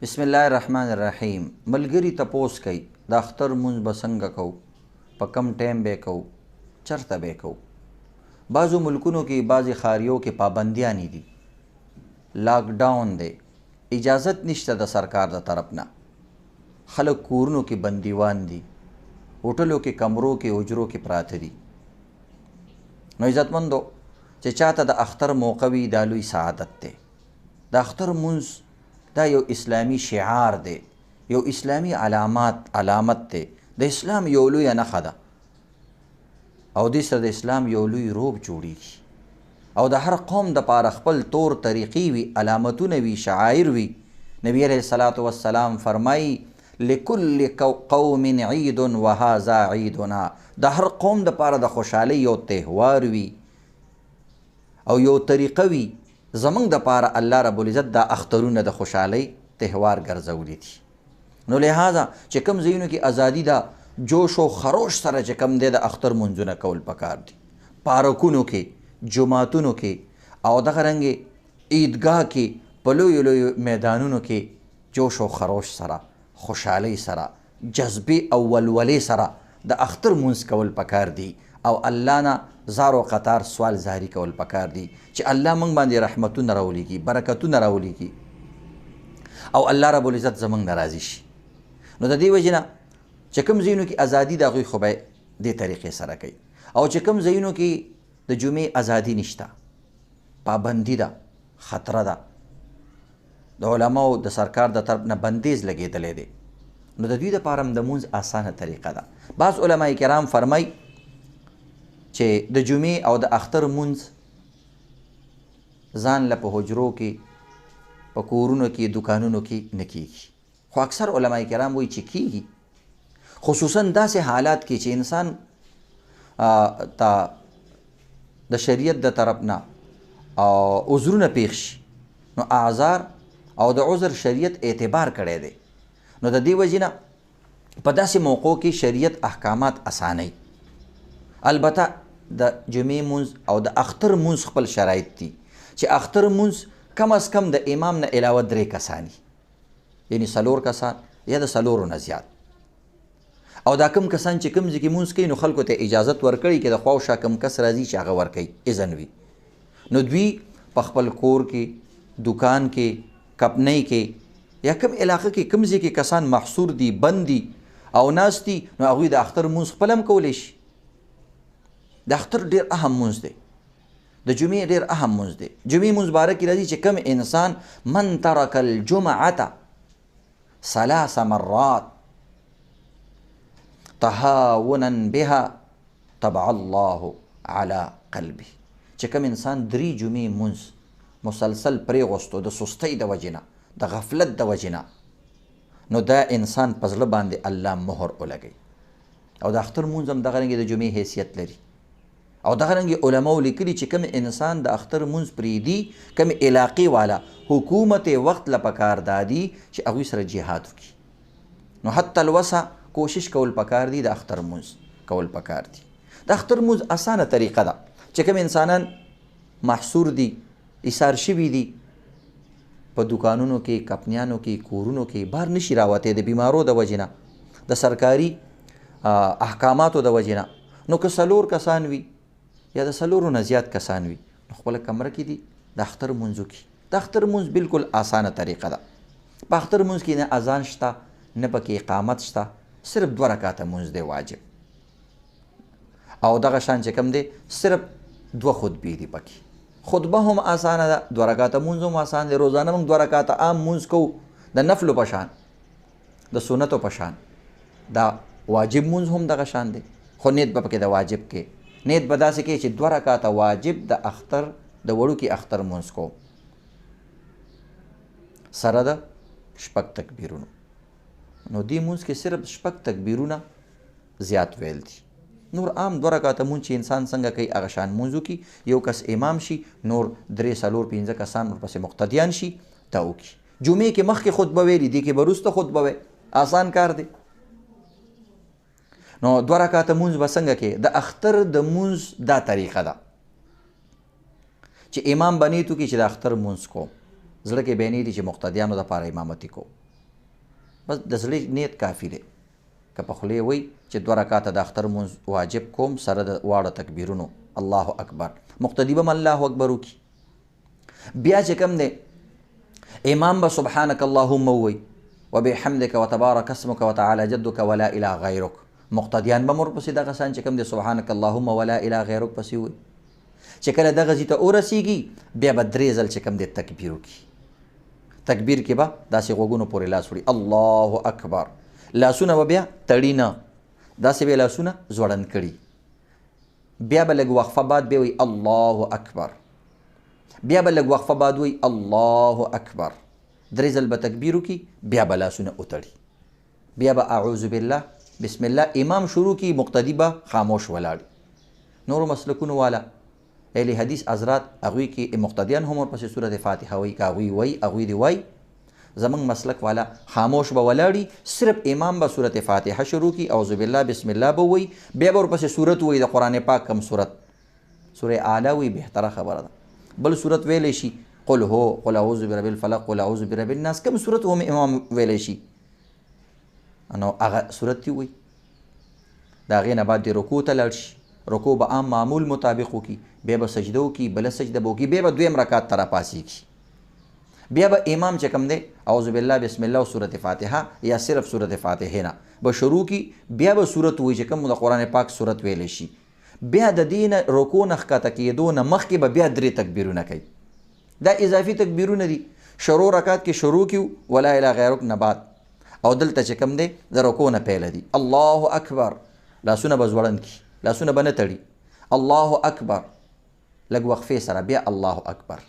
بسم الله الرحمن الرحیم. ملګری تپوس کوي د اختر مونځ به څنګه کوو، په کم ټایم به کوو، چرته به کوو. بعضو ملکونو کې بعضې ښاریو کې پابندیانې دي، لاک ډاون دی، اجازت نشته د سرکار د طرف نه. خلک کورونو کې بندیوان دي، هوټلو کې کمرو کې حجرو کې پراته دي. نو عزتمندو چې چاته د اختر موقع وي دا لوی سعادت دی. د اختر مونځ دا یو اسلامی شعار دی، یو اسلامی علامت دی، د اسلام یو لویه نښه ده او دې سره د اسلام یو لوی روب جوړیږي او د هر قوم دپاره خپل طور طریقې وي، علامتونه وي، شعائر وي. نبی علیه الصلاة والسلام فرمایي لکل قوم عید وهذا عیدنا. د هر قوم دپاره د خوشحالۍ یو تهوار وي او یو طریقه وي. زمونږ دپاره الله رب العزت دا اخترونه د خوشحالۍ تهوار ګرځولی دي. نو لہذا چې کوم ځایونو کې ازادي ده، جوش و خروش سره چې کوم دی د اختر منځونه کول پکار دي. پارکونو کې، جوماتونو کې او دغه رنګې عیدګاه کې، په لویو لویو میدانونو کې جوش و خروش سره، خوشحالۍ سره، جذبې او ولولې سره د اختر منځ کول پکار دي او الله نه زار و قطار سوال زاری کول پکار دي چې الله موږ باندې رحمتونه راولیږي، برکتونه راولیږي او الله رب العزت زموږ نه راضي شي. نو د دې وجې نه چې کوم ځایونو کې ازادي د هغوی خو به دې طریقې سره کوي او چې کوم ځایونو کې د جمعې ازادي نشته، پابندي ده، خطره ده، د علماو د سرکار د طرف نه بندیز لګېدلی دی، نو د دوی دپاره هم د مونځ اسانه طریقه ده. بعض علما کرام فرمای چې د جمعې او د اختر مونځ ځان له په حجرو کې، په کورونو کې، دکانونو کې نه کیږي. خو اکثر علما کرام وایي چې کیږي، خصوصا داسې حالات کې چې انسان ته د شریعت د طرف نه عذرونه پیښ شي. نو اعذار او د عذر شریعت اعتبار کړی دی. نو د دې وجې نه په داسې موقعو کې شریعت احکامات اسانوي. البته د جمعې مونځ او د اختر مونځ خپل شرایط دي چې اختر مونځ کم از کم د امام نه علاوه 3 کسانی، یعنی 4 کسان یا د 4 نه زیات. او دا کم کسان چې کم ځای کې مونځ کوي نو خلکو ته اجازت ورکړي چې د خوا او شا کم کس راځي چې هغه ورکوي، اذن وي. نو دوی په خپل کور کې، دکان کې، کپنۍ کې یا کم علاقه کې کم ځای کې کسان محصور دي، بند دي او ناست دي، نو هغوی د اختر مونځ خپل هم کولی شي. د اختر ډېر اهم مونځ دی، د جمعې ډېر اهم مونځ دی. جمعې مونځ باره کې راځي چې کم انسان من ترک الجمعة 3 مرات تهاونا بها طبع الله على قلبه. چې کم انسان 3 جمعې مونځ مسلسل پرېغوستو د سستۍ د وجې نه، د غفلت د وجې نه، نو دا انسان په زړه باندې الله مهر ولګوي. او د اختر مونځ هم دغه رنګې د جمعې حیثیت لري او دغه رنګې علماو لیکلي چې کوم انسان د اختر مونځ پرېږدي، کوم علاقې والا حکومت وخت له پکار دادي چې هغوی سره جهاد وکړي. نو حتی الوسع کوشش کول پکار دي، د اختر مونځ کول پکار دي. د اختر مونځ اسانه طریقه ده چې کوم انسانان محصور دي، ایثار شوي دي، په دکانونو کې، کپنیانو کې، کورونو کې بهر نشي راوتی د بیمارو د وجې نه، د سرکاري احکاماتو د وجې نه. نو که 4 کسان وي یا د 4 نه زیات کسان وي نو خپله کمره کې دي د اختر مونځ وکړي. د اختر مونځ بالکل اسانه طریقه ده. په اختر مونځ کې نه اذان شته، نه پکې اقامت شته، صرف 2 رکعته مونځ دی واجب. او دغه شان چې کوم دی صرف 2 خطبې دي پکې. خطبه هم اسانه ده، 2 رکعته مونځ هم اسان دی. روزانه موږ 2 رکعته عام مونځ کوو د نفلو په شان، د سنتو په شان. دا واجب مونځ هم دغه شان دی، خو نیت به پکې د واجب کې، نیت به داسې کې چې 2 رکعته واجب د اختر د وړوکي اختر مونځ کو سره د 6 تکبیرونو. نو دې مونځ کې صرف 6 تکبیرونه زیات ویل دي. نور عام 2 رکعته مونځ چې انسان څنګه کوي هغه شان مونځ وکړي. یو کس امام شي، نور 3 4 5 کسان ورپسې مقتدیان شي، دا وکړي. جمعې کې مخکې خطبه ویلي، دې کې به وروسته خطبه وی، آسان کار دی. نو 2 رکعته مونځ به څنګه کې؟ د اختر د مونځ دا طریقه ده چې امام به نیت وکړي چې د اختر مونځ کوم، زړه کې به یې نیت چې مقتدیانو دپاره امامتي کوم. بس د زړه نیت کافي دی. که په خولې وی چې 2 رکاته د اختر مونځ واجب کوم سره د واړه تکبیرونو الله اکبر، مقتدي به الله اکبر وکړي. بیا چې کوم دی امام به سبحانك اللهم وی وبحمدك وتبارك اسمك وتعالى جدك ولا اله غیرک. مقتدیان به ورپسې دغه شان چې کوم دی سبحانك اللهم ولا اله غیرک پسې وی. چې کله دغه ځای ته ورسیږي بیا به 3 ځل چې کوم دی تکبیر وکړي. تکبیر کې به داسې غوږونو پورې لاس وړي الله اکبر. لاسونه به بیا تړي نه، داسې به لاسونه زوړند کړي. بیا به لږ وقفه بعد بیا وی الله اکبر. بیا به لږ وقفه بعد وی الله اکبر. 3 ځل به تکبیر وکړي بیا به لاسونه وتړي. بیا به اعوذ بالله بسم الله امام شروع کړي، مقتدي به خاموش ولاړ. نورو مسلکونو والا اهل حدیث حضرات هغوی کې مقتدیان هم ورپسې سورت فاتحه وایي، که هغوی وایي هغوی دې وایي. زمونږ مسلک والا خاموش به ولاړي، صرف امام به سورت فاتحه شروع کړي، اعوذ بالله بسم الله به وایي، بیا به ورپسې سورت وایي د قرآن پاک کم سورت، سورې اعلی وایي، بهتره خبره ده. بل سورت ویلی شي قل هو، قل اعوذ برب الفلق، قل اعوذ برب الناس، کم سورت هم امام ویلی شي نو هغه سورت دی وایي. د هغې نه بعد د رکوع ته لاړ شي، رکوع به عام معمول مطابق وکړي، بیا به سجده وکړي، بله سجده به وکړي، بیا به 2 رکعت ته راپاسېږي. بیا به امام چې کوم دی اعوذ بالله بسم الله او سورت فاتحه یا صرف سورت فاتحه نه به شروع کړي، بیا به سورت وایي چې کوم د قرآن پاک سورت ویلی شي. بیا د دې نه رکوع نه ښکته کېدو نه مخکې به بیا 3 تکبیرونه کوي. دا اضافي تکبیرونه دي. شروع رکعت کې شروع کیو ولا اله غیرک نه بعد، او دلته چې کوم دی د رکوع نه پیله دي الله اکبر. لاسونه به زوړند کړي، لاسونه به نه تړي، الله اکبر. لږ وقفې سره بیا الله اکبر،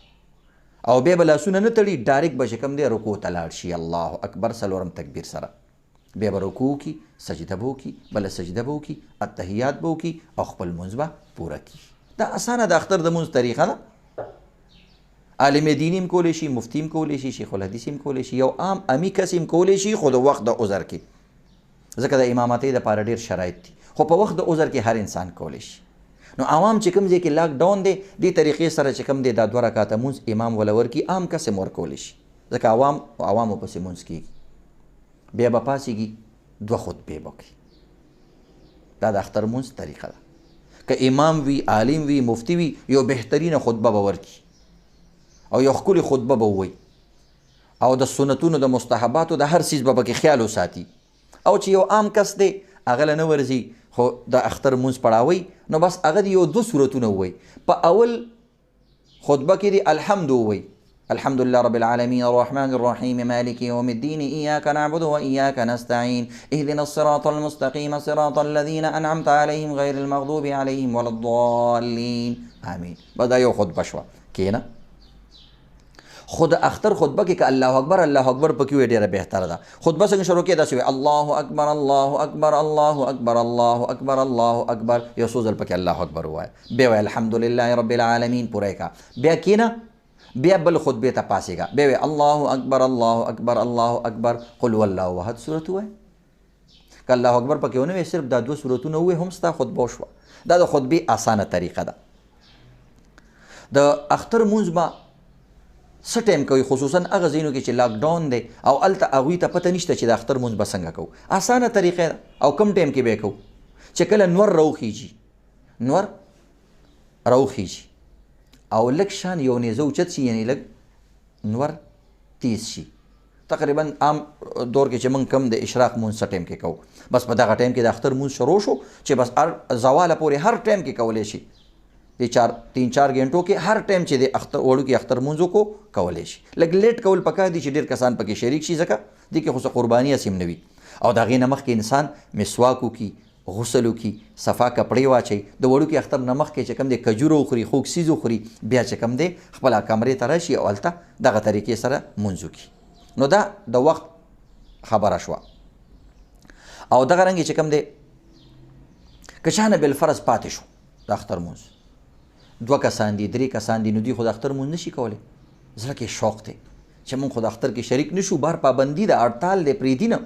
او بیا به لاسونه نه تړي، ډایرکټ به چې کوم دی رکوع ته لاړ شي الله اکبر 4 تکبیر سره. بیا به رکوع وکړي، سجده به وکړي، بله سجده به وکړي، اتحیات به وکړي او خپل لمونځ به پوره کړي. دا اسانه د اختر د لمونځ طریقه ده. عالم دیني هم کولی شي، مفتی هم کولی شي، شیخ الحدیث هم کولی شي، یو عام امی کس هم کولی شي، خو د وخت د عذر کې، ځکه د امامتۍ دپاره ډېر شرایط دي، خو په وخت د عذر کې هر انسان کولی شي. نو عوام چې کوم ځای کې لاک ډاون دی، دې طریقې سره چې کوم دی دا 2 رکعاته مونځ امام وله ورکړي، عام کس هم ورکولی شي، ځکه عوامو پسې مونځ کېږي. بیا به پاسېږي 2 خطبې به وکړي. دا د اختر مونځ طریقه ده. که امام وي، عالم وي، مفتی وي، یو بهترینه خطبه به ورکړي او یو ښکلې خطبه به ووایي، او د سنتونو د مستحباتو د هر څیز به پکې خیال وساتي. او چې یو عام کس دی هغه له نه ورځي خو د اختر مونځ پړاوی، نو بس هغه د یو 2 سورتونه ووایي. په اول خطبه کې دی الحمد ووایي، الحمد لله رب العالمين الرحمن الرحيم مالك يوم الدين إياك نعبد وإياك نستعين اهدنا الصراط المستقيم صراط الذين أنعمت عليهم غير المغضوب عليهم ولا الضالين آمين. بدا یو خطبه شوه کېنه. خود اختر خطبه کې که الله اکبر الله اکبر پکې وي ډېره بهتره ده. خطبه څنګه شروع کېږي داسې وي الله اکبر الله اکبر الله اکبر الله اکبر الله اکبر، یو څو ځل پکې الله اکبر ووایه، بیا وایه الحمدلله رب العالمین پوره یې کړه. بیا کېنه، بیا بل خطبې ته پاسېږه، بیا وایه الله اکبر الله اکبر الله اکبر قل هو الله احد سورت ووایه. که الله اکبر پکې ونه وایې، صرف دا 2 سورتونه ووایې، هم ستا خطبه وشوه. دا د خطبې اسانه طریقه ده. د اختر مونځ به څه ټایم کوي، خصوصا هغه ځایونو کې چې لاک ډاون دی او هلته هغوی ته پته نشته چې د اختر مونځ به څنګه کوو. اسانه طریقه ده. او کم ټایم کې به یې کوو چې کله نور راوخیږي، نور راوخیږي او لږ شان یو نیزه اوچت شي، یعنې لږ نور تیز شي. تقریبا عام دور کې چې موږ کم د اشراق مونځ څه ټایم کې کوو، بس په دغه ټایم کې د اختر مونځ شروع شو چې بس زواله پورې هر ټایم کې کولی شي. د 3-4 غنټو کې هر ټایم چې د اختر وړوکي اختر مونځ کو کولی شي. لږ لیټ کول پکار دي چې ډېر کسان پکې شریک شي، ځکه دې کې خو څه قرباني هسې هم نه وي. او د هغې نه مخکې انسان مسواک وکړي، غسل وکړي، صفا کپړې واچوي، د وړوکي اختر نه مخکې چې کوم دی کجوره وخوري، خوږ څیز وخوري، بیا چې کوم دی خپله کمرې ته راشي او هلته دغه طریقې سره مونځ وکړي. نو دا د وخت خبره شوه. او دغه رنګې چې کوم دی که چا نه بالفرض پاتې شو د اختر مونځ، 2 کسان دي، 3 کسان دي، نو دوی خو د اختر مونځ نشي کولی. زړه کې شوق دی چې مونږ خو د اختر کې شریک نشو، بهر پابندي ده، هړتال دی، پرېږدي نه.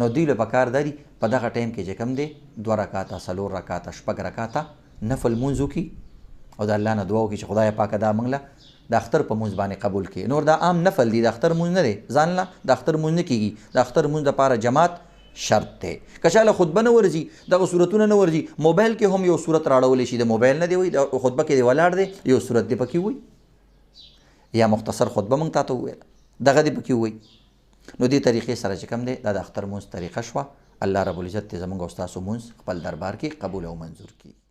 نو دوی له پکار دا دي په دغه ټایم کې چې کوم دی 2 رکعاته 4 رکعاته 6 رکعاته نفل مونځ وکړي او د الله نه دعا وکړي چې خدای پاکه دا موږ له د اختر په مونځ باندې قبول کړي. نور دا عام نفل دی، د اختر مونځ نه دی، ځان له د اختر مونځ نه کېږي. د اختر مونځ دپاره جماعت شرط دی. که چا له خطبه نه ورځي، دغه صورتونه نه ورځي، موبایل کې هم یو صورت راړولی شي. د موبایل نه دی وایي، د خطبه کې دی ولاړ دی، یو صورت دی پکې وایي، یا مختصر خطبه موږ تاته وویل دغه دی پکې وایي. نو دې طریقې سره چې کوم دی دا د اختر مونځ طریقه شوه. الله رب العزت دې زموږ او ستاسو مونځ خپل دربار کې قبول او منظور کړي.